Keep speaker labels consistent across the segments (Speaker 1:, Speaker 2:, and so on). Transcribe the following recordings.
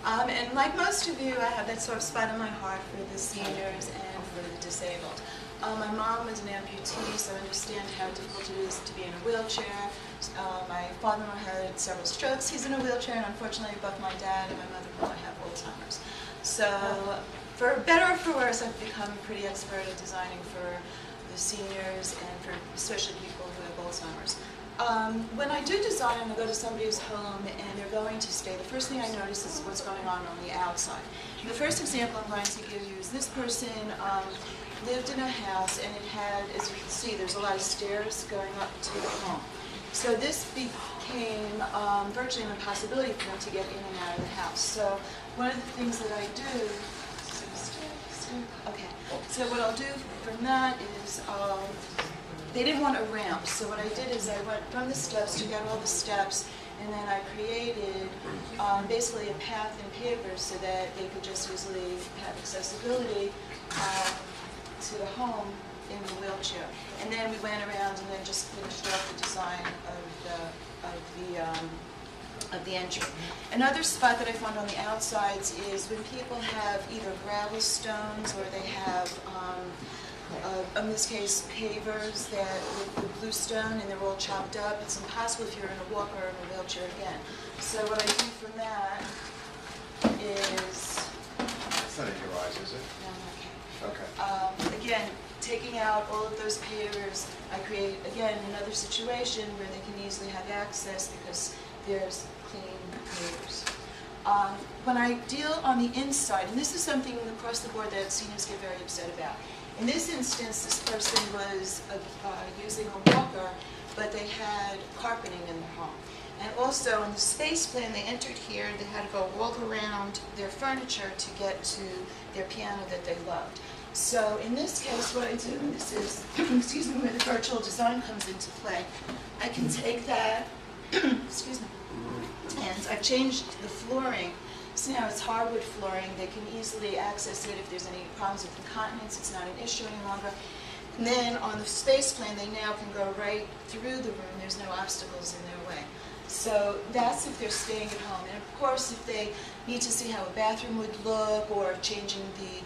Speaker 1: And like most of you, I have that sort of spot in my heart for the seniors and for the disabled. My mom was an amputee, so I understand how difficult it is to be in a wheelchair. My father-in-law had several strokes. He's in a wheelchair, and unfortunately both my dad and my mother-in-law have Alzheimer's. So for better or for worse, I've become pretty expert at designing for the seniors and for especially people who have Alzheimer's. When I do design and I go to somebody's home and they're going to stay, the first thing I notice is what's going on the outside. The first example I'm going to give you is this person lived in a house and it had, as you can see, there's a lot of stairs going up to the home. So this became virtually an impossibility for them to get in and out of the house. So one of the things that I do, okay, so what I'll do from that is, they didn't want a ramp, so what I did is I went from the steps to get all the steps, and then I created basically a path in pavers so that they could just easily have accessibility to the home in the wheelchair. And then we went around and then just finished off the design of the entry. Another spot that I found on the outsides is when people have either gravel stones or they have in this case, pavers that with the bluestone and they're all chopped up. It's impossible if you're in a walker or in a wheelchair again. So what I do from that is...
Speaker 2: It's not in your eyes, is it?
Speaker 1: No, okay.
Speaker 2: Okay.
Speaker 1: Again, taking out all of those pavers, I create, again, another situation where they can easily have access because there's clean pavers. When I deal on the inside, and this is something across the board that seniors get very upset about. In this instance, this person was using a walker, but they had carpeting in their home. And also, in the space plan, they entered here, they had to go all around their furniture to get to their piano that they loved. So in this case, what I do, and this is, excuse me, where the virtual design comes into play, I can take that, excuse me, and I've changed the flooring. So now it's hardwood flooring. They can easily access it if there's any problems with incontinence. It's not an issue any longer. And then on the space plan, they now can go right through the room. There's no obstacles in their way. So that's if they're staying at home. And of course, if they need to see how a bathroom would look, or changing the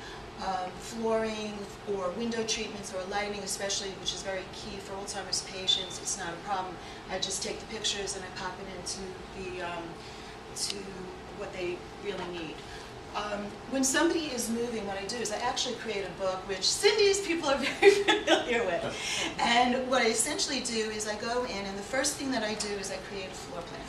Speaker 1: flooring, or window treatments, or lighting especially, which is very key for Alzheimer's patients, it's not a problem. I just take the pictures and I pop it into the to what they really need. When somebody is moving, what I do is I actually create a book, which Cindy's people are very familiar with. And what I essentially do is I go in, and the first thing that I do is I create a floor plan.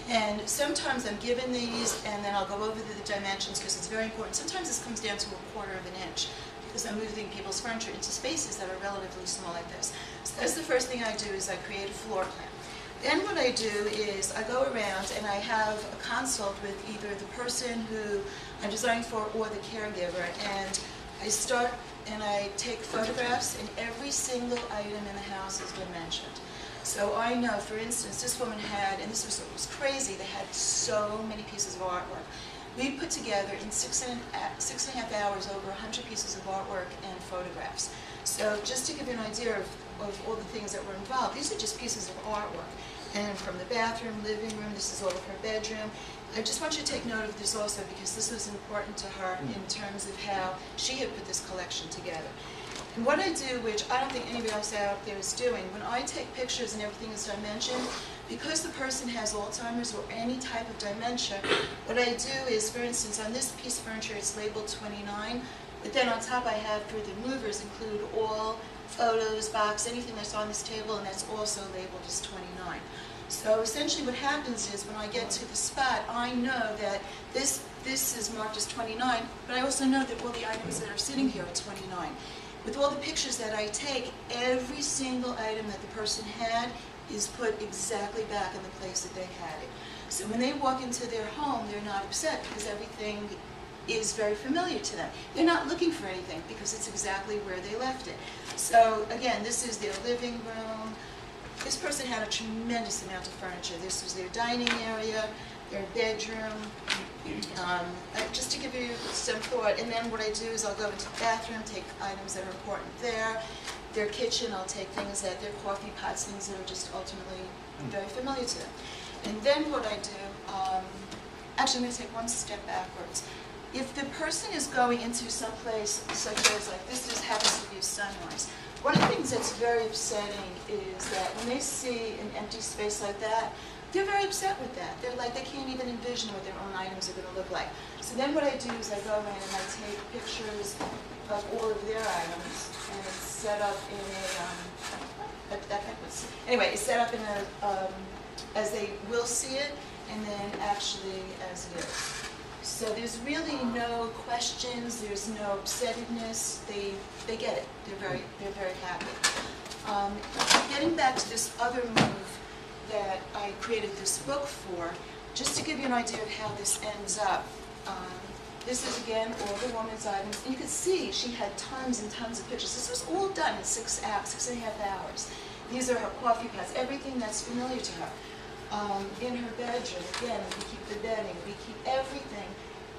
Speaker 1: And sometimes I'm given these, and then I'll go over the dimensions because it's very important. Sometimes this comes down to 1/4 of an inch because I'm moving people's furniture into spaces that are relatively small like this. So that's the first thing I do is I create a floor plan. Then what I do is I go around and I have a consult with either the person who I'm designing for or the caregiver, and I start and I take photographs, and every single item in the house has been mentioned. So I know, for instance, this woman had, and this was crazy, they had so many pieces of artwork. We put together in 6.5 hours over 100 pieces of artwork and photographs. So just to give you an idea of all the things that were involved, these are just pieces of artwork. And from the bathroom, living room, this is all of her bedroom. I just want you to take note of this also because this was important to her in terms of how she had put this collection together. And what I do, which I don't think anybody else out there is doing, when I take pictures and everything is dimensioned, because the person has Alzheimer's or any type of dementia, what I do is, for instance, on this piece of furniture it's labeled 29, but then on top I have, for the movers, include all photos, box, anything that's on this table, and that's also labeled as 29. So essentially what happens is when I get to the spot, I know that this is marked as 29, but I also know that all the items that are sitting here are 29. With all the pictures that I take, every single item that the person had is put exactly back in the place that they had it. So when they walk into their home, they're not upset because everything is very familiar to them. They're not looking for anything because it's exactly where they left it. So again, this is their living room. This person had a tremendous amount of furniture. This was their dining area, their bedroom, just to give you some thought. And then what I do is I'll go into the bathroom, take items that are important there. Their kitchen, I'll take things that, their coffee pots, things that are just ultimately very familiar to them. And then what I do, actually, I'm going to take one step backwards. If the person is going into some place such as, like, this just happens to be a sunrise, one of the things that's very upsetting is that when they see an empty space like that, they're very upset with that. They're like, they can't even envision what their own items are going to look like. So then what I do is I go in and I take pictures of all of their items, and it's set up in anyway, it's set up in a, as they will see it, and then actually as it is. So there's really no questions, there's no upsettedness, they get it, they're very happy. Getting back to this other move that I created this book for, just to give you an idea of how this ends up. This is, again, all the woman's items. And you can see she had tons and tons of pictures. This was all done in 6.5 hours. These are her coffee pots, everything that's familiar to her. In her bedroom, again, we keep the bedding, we keep everything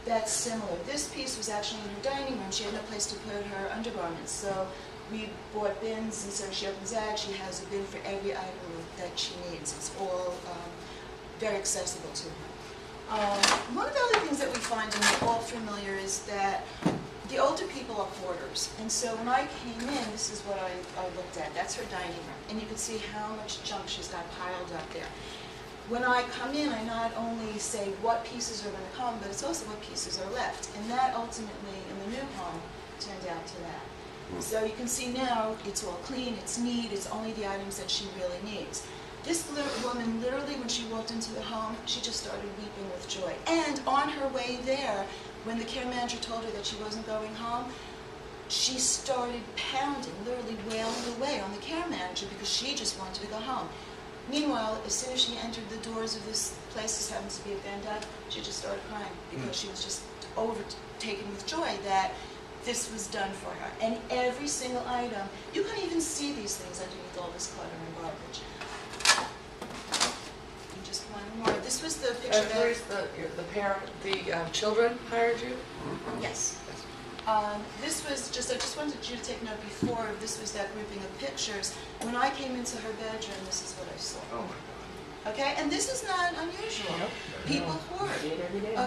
Speaker 1: that's similar. This piece was actually in her dining room. She had no place to put her undergarments. So we bought bins, and so she opens that. She has a bin for every item that she needs. It's all very accessible to her. One of the other things that we find, and we're all familiar, is that the older people are hoarders. And so when I came in, this is what I looked at. That's her dining room. And you can see how much junk she's got piled up there. When I come in, I not only say what pieces are going to come, but it's also what pieces are left. And that ultimately, in the new home, turned out to that. So you can see now, it's all clean, it's neat, it's only the items that she really needs. This woman, literally, when she walked into the home, she just started weeping with joy. And on her way there, when the care manager told her that she wasn't going home, she started pounding, literally wailing away on the care manager because she just wanted to go home. Meanwhile, as soon as she entered the doors of this place, this happens to be a Van Dyke, she just started crying because she was just overtaken with joy that this was done for her. And every single item, you couldn't even see these things underneath all this clutter and garbage. And just one more. This was the picture
Speaker 3: the children hired you?
Speaker 1: Yes. This was just, I just wanted you to take note before, this was that grouping of pictures. When I came into her bedroom, this is what I saw.
Speaker 2: Oh my God.
Speaker 1: Okay, and this is not unusual. People hoard.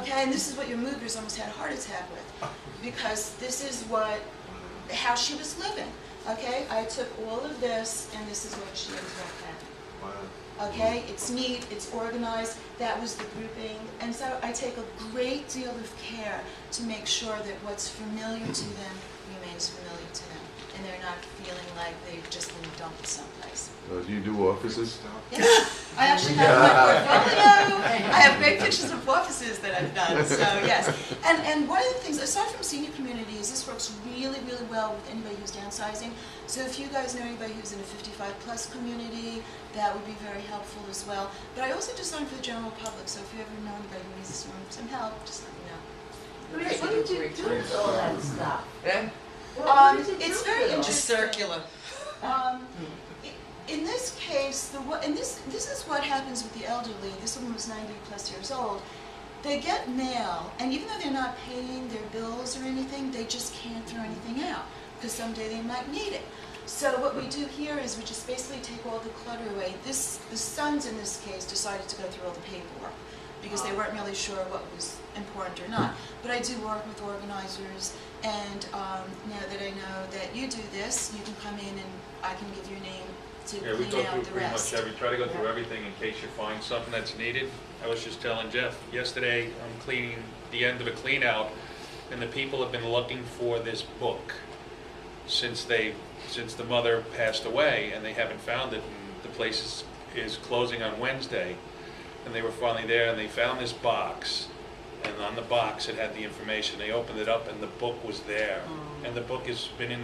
Speaker 1: Okay, and this is what your movers almost had a heart attack with, because this is how she was living. Okay, I took all of this, and this is what she ended up having.
Speaker 2: Wow.
Speaker 1: Okay, it's neat, it's organized, that was the grouping, and so I take a great deal of care to make sure that what's familiar to them remains familiar to them, and they're not feeling like they've just been dumped someplace.
Speaker 4: Do you do offices?
Speaker 1: Yes, I actually have my portfolio. I have great pictures of offices that I've done, so yes. And one of the things, aside from senior communities, this works really, really well with anybody who's downsizing. So if you guys know anybody who's in a 55+ community, that would be very helpful as well. But I also design for the general public, so if you ever know anybody who needs some help, just let me know.
Speaker 5: What did you do with all that stuff?
Speaker 3: Yeah.
Speaker 1: It's very interesting.
Speaker 3: Circular.
Speaker 1: In this case, this is what happens with the elderly. This woman was 90+ years old. They get mail, and even though they're not paying their bills or anything, they just can't throw anything out because someday they might need it. So what we do here is we just basically take all the clutter away. The sons in this case decided to go through all the paperwork because they weren't really sure what was important or not. But I do work with organizers, and now that I know that you do this, you can come in and I can give your name to
Speaker 6: Yeah, we
Speaker 1: clean
Speaker 6: go
Speaker 1: out
Speaker 6: through
Speaker 1: the
Speaker 6: pretty
Speaker 1: rest.
Speaker 6: much try to go through everything in case you find something that's needed. I was just telling Jeff, yesterday I'm cleaning the end of a clean out, and the people have been looking for this book since the mother passed away, and they haven't found it. And the place is closing on Wednesday, and they were finally there, and they found this box, and on the box it had the information. They opened it up, and the book was there, and the book has been in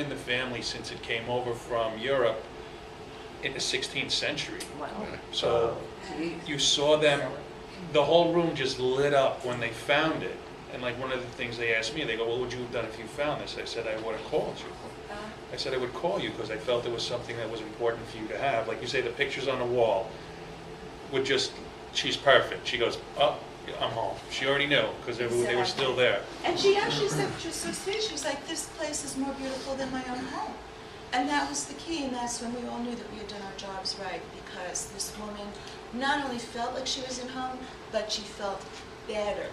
Speaker 6: the family since it came over from Europe in the 16th century.
Speaker 5: Wow.
Speaker 6: So you saw them, the whole room just lit up when they found it. And like one of the things they asked me, they go, what would you have done if you found this? I said, I would have called you. I said, I would call you because I felt it was something that was important for you to have. Like you say, the pictures on the wall would just, she's perfect. She goes, oh, I'm home. She already knew because they were still there.
Speaker 1: And she actually said, she was so sweet, she was like, this place is more beautiful than my own home. And that was the key, and that's when we all knew that we had done our jobs right, because this woman not only felt like she was at home, but she felt better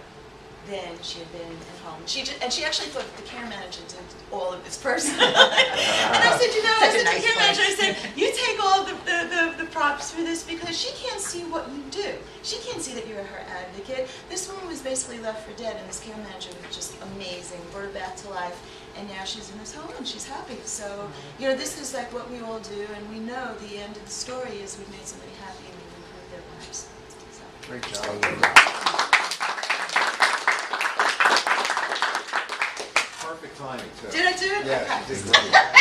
Speaker 1: than she had been at home. And she actually thought the care manager did all of this personally. And I said, I said to the care manager, I said, you take all the props for this because she can't see what you do. She can't see that you're her advocate. This woman was basically left for dead, and this care manager was just amazing, brought her back to life, and now she's in this home and she's happy. So, this is like what we all do, and we know the end of the story is we've made somebody happy and we've improved their lives. So.
Speaker 2: Great job. Perfect timing, too.
Speaker 1: Did I do it?
Speaker 2: Yeah,
Speaker 1: Okay.
Speaker 2: you did great.